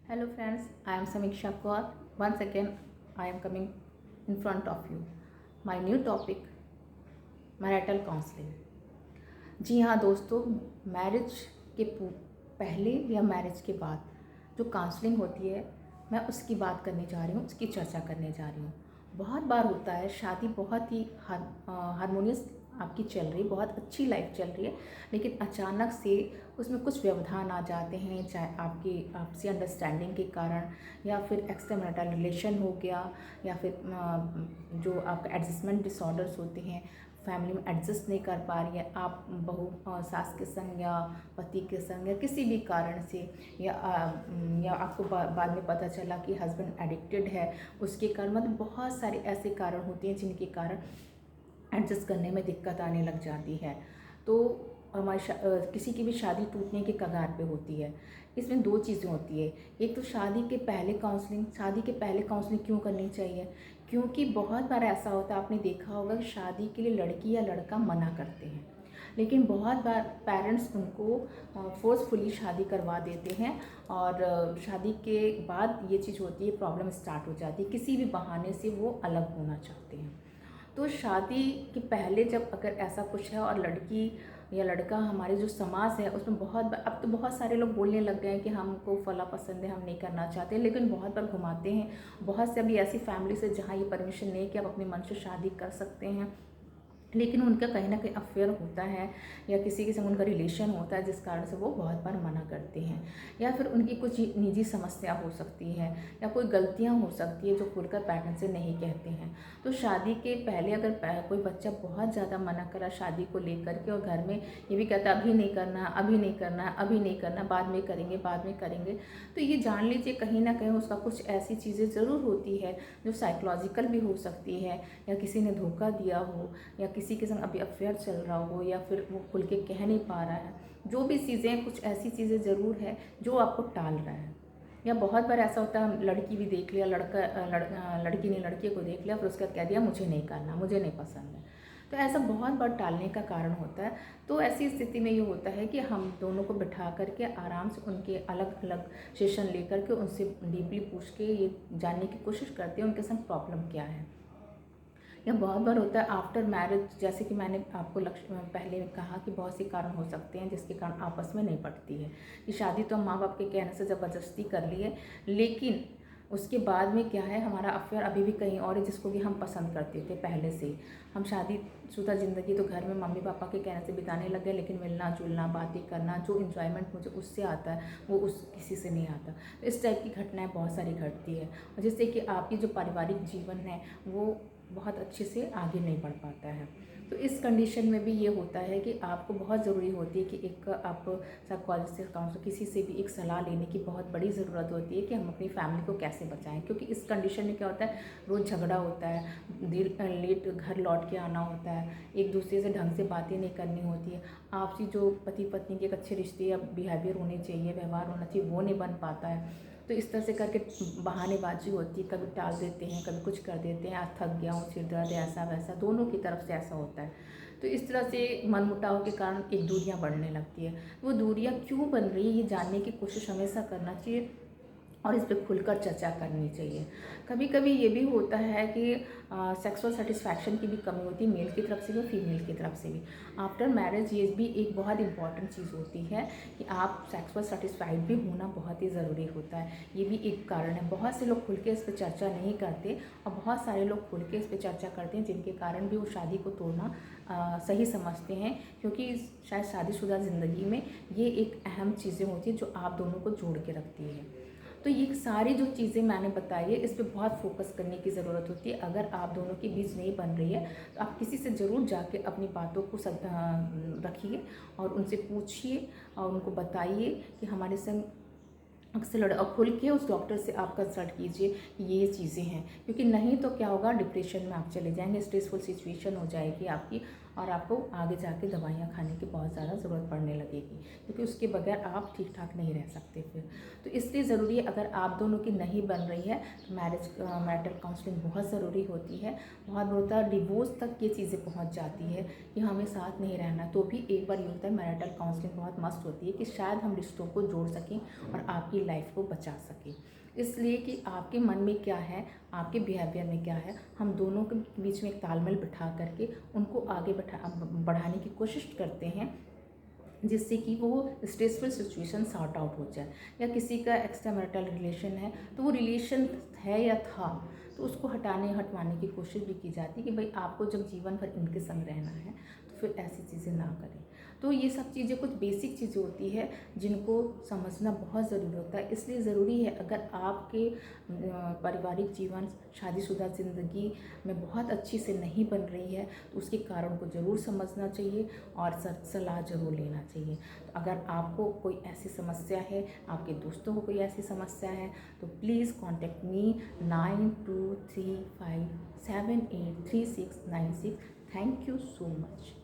Hello friends, I am Samiksha Kaur. Once again, I am coming in front of you. My new topic, marital counselling. जी हाँ दोस्तों, marriage के पहले या marriage के बाद जो काउंसलिंग होती है, मैं उसकी बात करने जा रही हूँ, उसकी चर्चा करने जा रही हूँ। बहुत बार होता है शादी बहुत ही हारमोनियस आपकी चल रही, बहुत अच्छी लाइफ चल रही है, लेकिन अचानक से उसमें कुछ व्यवधान आ जाते हैं, चाहे आपकी आपसी अंडरस्टैंडिंग के कारण या फिर एक्स्ट्रा मैरिटल रिलेशन हो गया, या फिर जो आपका एडजस्टमेंट डिसऑर्डर्स होते हैं, फैमिली में एडजस्ट नहीं कर पा रही है आप, बहू सास के संग या पति के संग या किसी भी कारण से, या आपको बाद में पता चला कि हस्बैंड एडिक्टेड है, उसके कारण मतलब बहुत सारे ऐसे कारण होते हैं जिनके कारण एडजस्ट करने में दिक्कत आने लग जाती है। तो हमारी किसी की भी शादी टूटने के कगार पे होती है। इसमें दो चीज़ें होती है, एक तो शादी के पहले काउंसलिंग। शादी के पहले काउंसलिंग क्यों करनी चाहिए? क्योंकि बहुत बार ऐसा होता है, आपने देखा होगा कि शादी के लिए लड़की या लड़का मना करते हैं, लेकिन बहुत बार पेरेंट्स उनको फोर्सफुली शादी करवा देते हैं, और शादी के बाद ये चीज़ होती है, प्रॉब्लम स्टार्ट हो जाती है, किसी भी बहाने से वो अलग होना चाहते हैं। तो शादी के पहले जब अगर ऐसा कुछ है और लड़की या लड़का, हमारे जो समाज है उसमें अब तो बहुत सारे लोग बोलने लग गए हैं कि हमको फला पसंद है, हम नहीं करना चाहते, लेकिन बहुत बार घुमाते हैं। बहुत से अभी ऐसी फैमिली से जहाँ ये परमिशन नहीं है कि आप अपने मन से शादी कर सकते हैं, लेकिन उनका कहीं ना कहीं अफेयर होता है या किसी के संग उनका रिलेशन होता है, जिस कारण से वो बहुत बार मना करते हैं, या फिर उनकी कुछ निजी समस्या हो सकती है या कोई गलतियां हो सकती है जो खुलकर पेरेंट्स से नहीं कहते हैं। तो शादी के पहले अगर कोई बच्चा बहुत ज़्यादा मना करा शादी को लेकर के, और घर में ये भी कहता अभी नहीं करना, अभी नहीं करना, अभी नहीं करना, बाद में करेंगे, बाद में करेंगे, तो ये जान लीजिए कहीं ना कहीं उसका कुछ ऐसी चीज़ें ज़रूर होती है जो साइकोलॉजिकल भी हो सकती है, या किसी ने धोखा दिया हो, या किसी के संग अभी अफेयर चल रहा हो, या फिर वो खुल के कह नहीं पा रहा है। जो भी चीज़ें, कुछ ऐसी चीज़ें ज़रूर है जो आपको टाल रहा है। या बहुत बार ऐसा होता है, लड़की भी देख लिया, लड़की ने लड़के को देख लिया, फिर उसके बाद कह दिया मुझे नहीं करना, मुझे नहीं पसंद है। तो ऐसा बहुत बार टालने का कारण होता है। तो ऐसी स्थिति में ये होता है कि हम दोनों को बिठा करके आराम से उनके अलग अलग सेशन लेकर के उनसे डीपली पूछ के ये जानने की कोशिश करते हैं उनके संग प्रॉब्लम क्या है। या बहुत बार होता है आफ्टर मैरिज, जैसे कि मैंने आपको पहले कहा कि बहुत से कारण हो सकते हैं जिसके कारण आपस में नहीं पड़ती है। कि शादी तो हम माँ बाप के कहने से ज़बरदस्ती कर ली है, लेकिन उसके बाद में क्या है, हमारा अफेयर अभी भी कहीं और है जिसको कि हम पसंद करते थे पहले से। हम शादीशुदा ज़िंदगी तो घर में मम्मी पापा के कहने से बिताने लग गए, लेकिन मिलना जुलना, बातें करना, जो इन्जॉयमेंट मुझे उससे आता है वो उस किसी से नहीं आता। तो इस टाइप की घटनाएं बहुत सारी घटती है, और जिससे कि आपकी जो पारिवारिक जीवन है वो बहुत अच्छे से आगे नहीं बढ़ पाता है। तो इस कंडीशन में भी ये होता है कि आपको बहुत ज़रूरी होती है कि एक आप साइकोलॉजिस्ट या काउंसलर किसी से भी एक सलाह लेने की बहुत बड़ी ज़रूरत होती है कि हम अपनी फैमिली को कैसे बचाएं। क्योंकि इस कंडीशन में क्या होता है, रोज़ झगड़ा होता है, लेट घर लौट के आना होता है, एक दूसरे से ढंग से बातें नहीं करनी होती है, आपसी जो पति पत्नी के एक अच्छे रिश्ते या बिहेवियर होने चाहिए, व्यवहार होना चाहिए, वो नहीं बन पाता है। तो इस तरह से करके बहानेबाजी होती है, कभी टाल देते हैं, कभी कुछ कर देते हैं, आज थक गया हूँ, सिर दर्द है, ऐसा वैसा, दोनों की तरफ से ऐसा होता है। तो इस तरह से मनमुटाव के कारण एक दूरियां बढ़ने लगती है। वो दूरियां क्यों बन रही है ये जानने की कोशिश हमेशा करना चाहिए, और इस पर खुलकर चर्चा करनी चाहिए। कभी कभी ये भी होता है कि सेक्सुअल सेटिस्फैक्शन की भी कमी होती है, मेल की तरफ से भी फीमेल की तरफ से भी। आफ्टर मैरिज ये भी एक बहुत इंपॉर्टेंट चीज़ होती है कि आप सेक्सुअल सेटिस्फाइड भी होना बहुत ही ज़रूरी होता है। ये भी एक कारण है। बहुत से लोग खुल के इस पर चर्चा नहीं करते, और बहुत सारे लोग खुल के इस पर चर्चा करते हैं, जिनके कारण भी वो शादी को तोड़ना सही समझते हैं। क्योंकि शायद शादीशुदा ज़िंदगी में ये एक अहम चीज़ें होती हैं जो आप दोनों को जोड़ के रखती है। तो ये सारी जो चीज़ें मैंने बताई है, इस पे बहुत फोकस करने की ज़रूरत होती है। अगर आप दोनों के बीच नहीं बन रही है तो आप किसी से ज़रूर जाके अपनी बातों को रखिए, और उनसे पूछिए, और उनको बताइए कि हमारे संग अक्सर और खुल के उस डॉक्टर से आप कंसल्ट कीजिए कि ये चीज़ें हैं। क्योंकि नहीं तो क्या होगा, डिप्रेशन में आप चले जाएंगे, स्ट्रेसफुल सिचुएशन हो जाएगी आपकी, और आपको आगे जाके दवाइयाँ खाने की बहुत ज़्यादा ज़रूरत पड़ने लगेगी, क्योंकि उसके बगैर आप ठीक ठाक नहीं रह सकते फिर। तो इसलिए ज़रूरी है, अगर आप दोनों की नहीं बन रही है तो मैरिटल काउंसलिंग बहुत ज़रूरी होती है। बहुत होता है डिवोर्स तक ये चीज़ें पहुँच जाती है कि हमें साथ नहीं रहना, तो भी एक बार ये होता है मैरिटल काउंसलिंग बहुत मस्त होती है कि शायद हम रिश्तों को जोड़ सकें और आपकी लाइफ को बचा सकें। इसलिए कि आपके मन में क्या है, आपके बिहेवियर में क्या है, हम दोनों के बीच में एक तालमेल बिठा करके उनको आगे बढ़ाने की कोशिश करते हैं, जिससे कि वो स्ट्रेसफुल सिचुएशन सॉर्ट आउट हो जाए। या किसी का एक्स्ट्रा मैरिटल रिलेशन है तो वो रिलेशन है या था तो उसको हटवाने की कोशिश भी की जाती है कि भाई आपको जब जीवन भर इनके संग रहना है तो फिर ऐसी चीज़ें ना करें। तो ये सब चीज़ें कुछ बेसिक चीज़ें होती है जिनको समझना बहुत ज़रूरी होता है। इसलिए ज़रूरी है, अगर आपके पारिवारिक जीवन, शादीशुदा ज़िंदगी में बहुत अच्छी से नहीं बन रही है तो उसके कारण को ज़रूर समझना चाहिए और सलाह ज़रूर लेना चाहिए। तो अगर आपको कोई ऐसी समस्या है, आपके दोस्तों को कोई ऐसी समस्या है, तो please contact me 9235783696। Thank you so much.